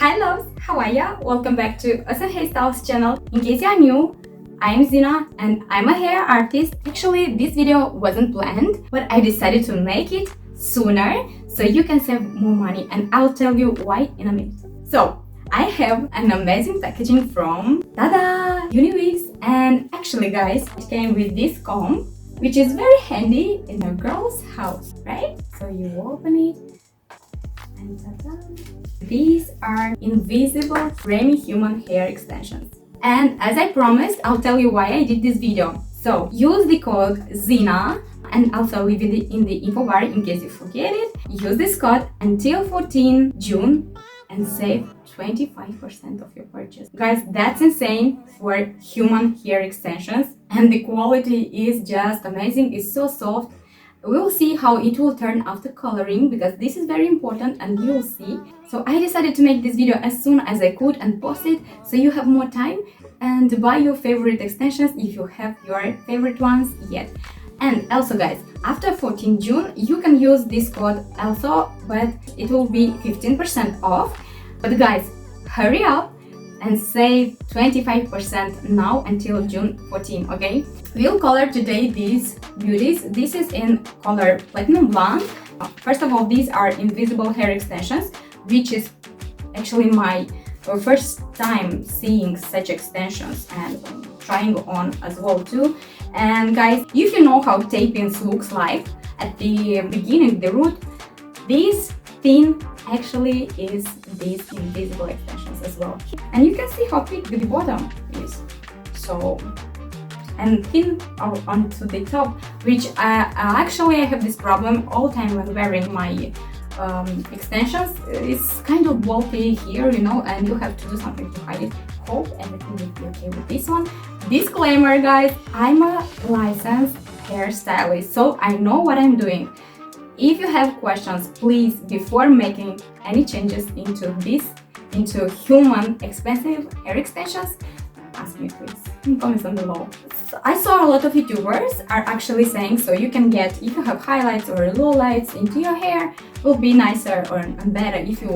Hi loves, how are ya? Welcome back to Awesome Hairstyles channel. In case you are new, I am Zina and I'm a hair artist. Actually, this video wasn't planned, but I decided to make it sooner so you can save more money, and I'll tell you why in a minute. So, I have an amazing packaging from tada! UNIWIGS, and actually guys, it came with this comb, which is very handy in a girl's house, right? So you open it and tada! These are invisible framing human hair extensions. And as I promised, I'll tell you why I did this video. So use the code ZINA, and also leave it in the info bar in case you forget it. Use this code until 14 June and save 25% of your purchase. Guys, that's insane for human hair extensions, and the quality is just amazing. It's so soft. We'll see how it will turn after coloring, because this is very important and you'll see. So I decided to make this video as soon as I could and post it so you have more time and buy your favorite extensions if you have your favorite ones yet. And also guys, after 14 June you can use this code also, but it will be 15% off. But guys, hurry up and save 25% now until June 14, okay? We'll color today these beauties. This is in color Platinum Blonde. First of all, these are invisible hair extensions, which is actually my first time seeing such extensions and trying on as well too. And guys, if you know how tape-ins looks like at the beginning, the root, this thin actually is these invisible extensions as well. And you can see how thick the bottom is. So, and thin onto the top, which actually I have this problem all the time when wearing my extensions. It's kind of bulky here, you know, and you have to do something to hide it. Hope everything will be okay with this one. Disclaimer guys, I'm a licensed hairstylist, so I know what I'm doing. If you have questions, please, before making any changes into human expensive hair extensions, ask me please in comments down below. I saw a lot of YouTubers are actually saying so you can get, if you have highlights or lowlights into your hair, it will be nicer and better if you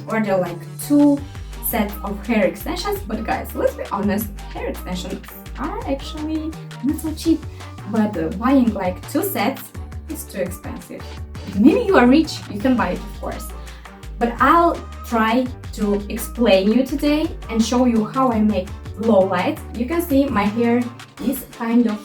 order like 2 sets of hair extensions. But guys, let's be honest, hair extensions are actually not so cheap, but buying like 2 sets is too expensive. Maybe you are rich, you can buy it of course, but I'll try to explain you today and show you how I make low light. You can see my hair is kind of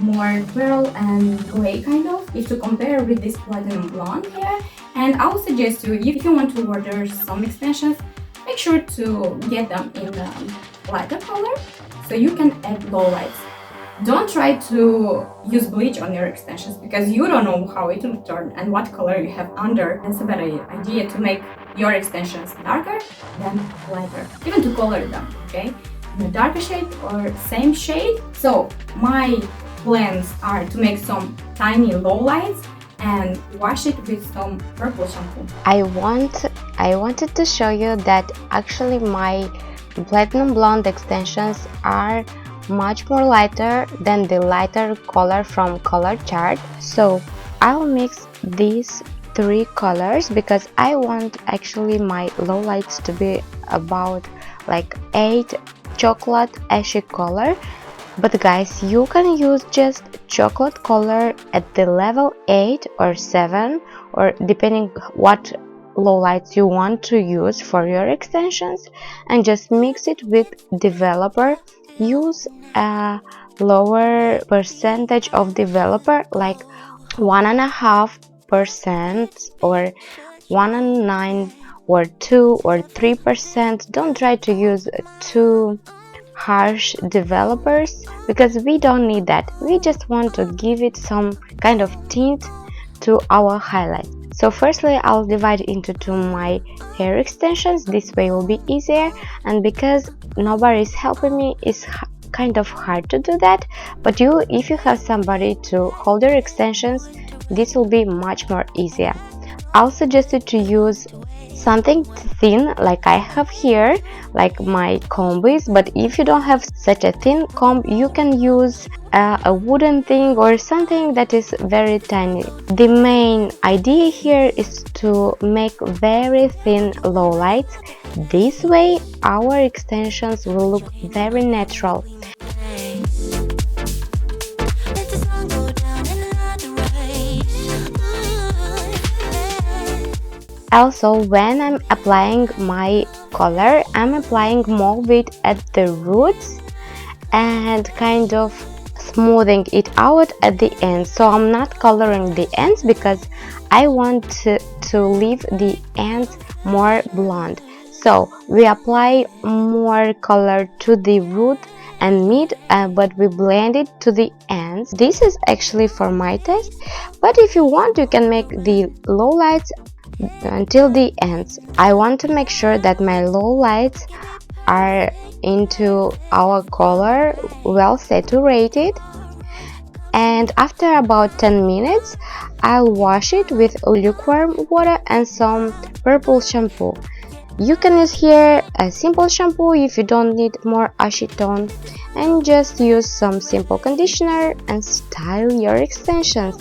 more pearl and gray kind of, if to compare with this platinum blonde hair. And I would suggest you, if you want to order some extensions, make sure to get them in the lighter color so you can add low lights. Don't try to use bleach on your extensions because you don't know how it will turn and what color you have under. It's a better idea to make your extensions darker than lighter, even to color them, okay? In a darker shade or same shade. So my plans are to make some tiny low lights and wash it with some purple shampoo. I wanted to show you that actually my platinum blonde extensions are much more lighter than the lighter color from color chart. So I'll mix these 3 colors because I want actually my lowlights to be about like 8 chocolate ashy color. But guys, you can use just chocolate color at the level 8 or 7, or depending what lowlights you want to use for your extensions, and just mix it with developer. Use a lower percentage of developer, like 1.5% or 1.9 or 2 or 3%. Don't try to use too harsh developers because we don't need that. We just want to give it some kind of tint to our highlight. So firstly, I'll divide into 2 my hair extensions. This way will be easier, and because nobody's helping me, it's kind of hard to do that. But if you have somebody to hold your extensions, this will be much more easier. I'll suggest you to use something thin like I have here, like my comb is, but if you don't have such a thin comb, you can use a wooden thing or something that is very tiny. The main idea here is to make very thin lowlights. This way our extensions will look very natural. Also, when I'm applying my color, I'm applying more weight at the roots and kind of smoothing it out at the ends. So I'm not coloring the ends because I want to leave the ends more blonde. So we apply more color to the root and mid, but we blend it to the ends. This is actually for my taste, but if you want, you can make the lowlights until the ends. I want to make sure that my lowlights are into our color, well saturated, and after about 10 minutes I'll wash it with lukewarm water and some purple shampoo. You can use here a simple shampoo if you don't need more ashy tone, and just use some simple conditioner and style your extensions.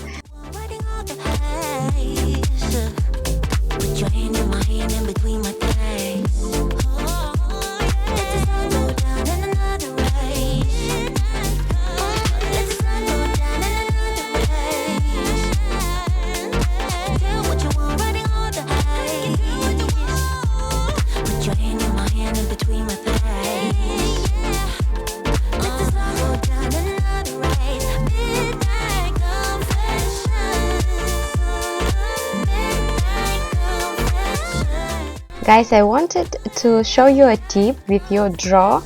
Guys, I wanted to show you a tip with your draw,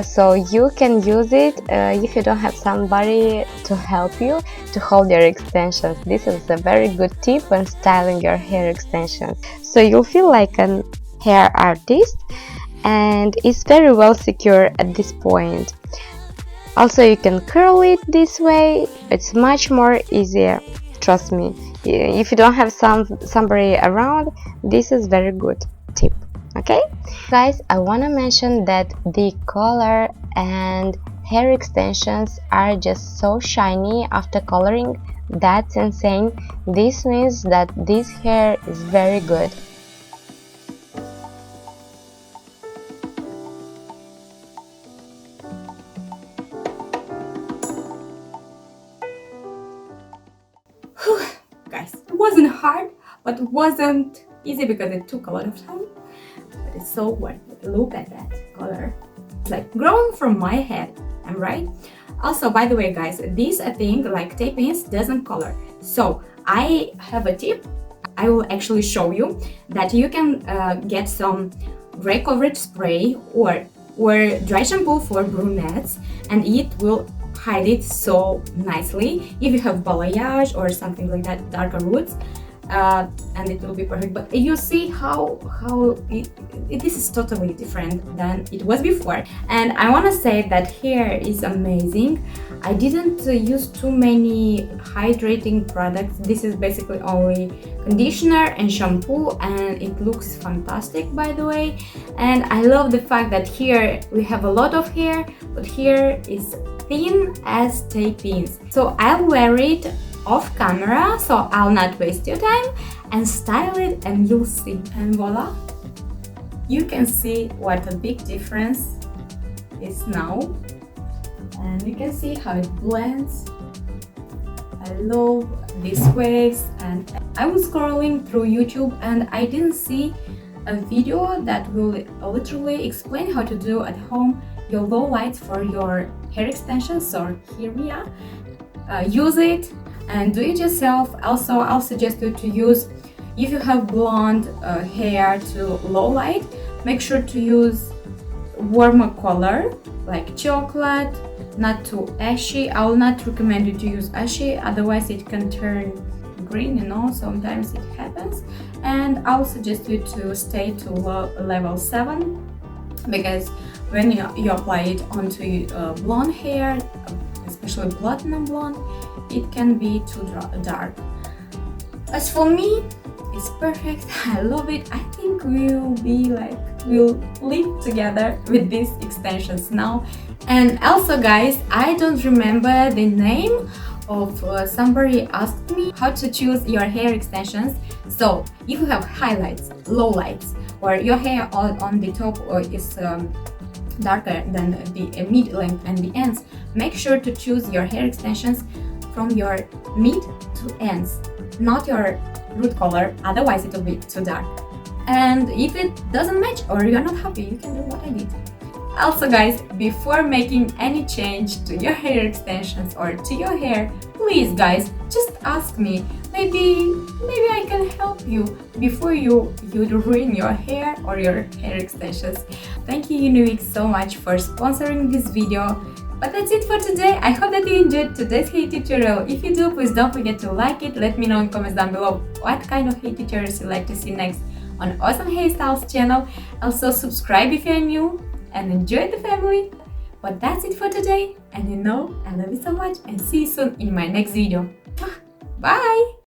so you can use it if you don't have somebody to help you to hold your extensions. This is a very good tip when styling your hair extensions. So you'll feel like an hair artist, and it's very well secure at this point. Also, you can curl it this way. It's much more easier, trust me. If you don't have somebody around, this is very good tip. Okay guys, I want to mention that the color and hair extensions are just so shiny after coloring. That's insane. This means that this hair is very good. Guys, it wasn't hard, but it wasn't easy because it took a lot of time, but it's so worth it. Look at that color. It's like grown from my head. I'm right. Also, by the way guys, this thing like tape-ins doesn't color, so I have a tip. I will actually show you that you can get some gray coverage spray or dry shampoo for brunettes, and it will hide it so nicely if you have balayage or something like that, darker roots, and it will be perfect. But you see how this is totally different than it was before. And I want to say that hair is amazing. I didn't use too many hydrating products. This is basically only conditioner and shampoo, and it looks fantastic, by the way. And I love the fact that here we have a lot of hair, but here is thin as tape-ins. So I'll wear it off camera, so I'll not waste your time, and style it, and you'll see. And voila, you can see what a big difference is now, and you can see how it blends. I love these waves. And I was scrolling through YouTube and I didn't see a video that will literally explain how to do at home your low lights for your hair extensions. So here we are. Use it and do it yourself. Also, I'll suggest you to use, if you have blonde hair, to low light, make sure to use warmer color like chocolate, not too ashy. I will not recommend you to use ashy, otherwise it can turn green, you know, sometimes it happens. And I'll suggest you to stay to level 7, because when you apply it onto blonde hair, especially platinum blonde, it can be too dark. As for me, is perfect. I love it. I think we'll live together with these extensions now. And also guys, I don't remember the name of somebody asked me how to choose your hair extensions. So if you have highlights, lowlights, or your hair on the top or is darker than the mid length and the ends, make sure to choose your hair extensions from your mid to ends, not your root color, otherwise it will be too dark. And if it doesn't match or you're not happy, you can do what I did. Also guys, before making any change to your hair extensions or to your hair, please guys, just ask me. Maybe I can help you before you ruin your hair or your hair extensions. Thank you UNIWIGS so much for sponsoring this video. But that's it for today. I hope that you enjoyed today's hair tutorial. If you do, please don't forget to like it. Let me know in comments down below what kind of hair tutorials you'd like to see next on Awesome Hairstyles channel. Also subscribe if you're new and enjoy the family. But that's it for today. And you know, I love you so much and see you soon in my next video. Bye!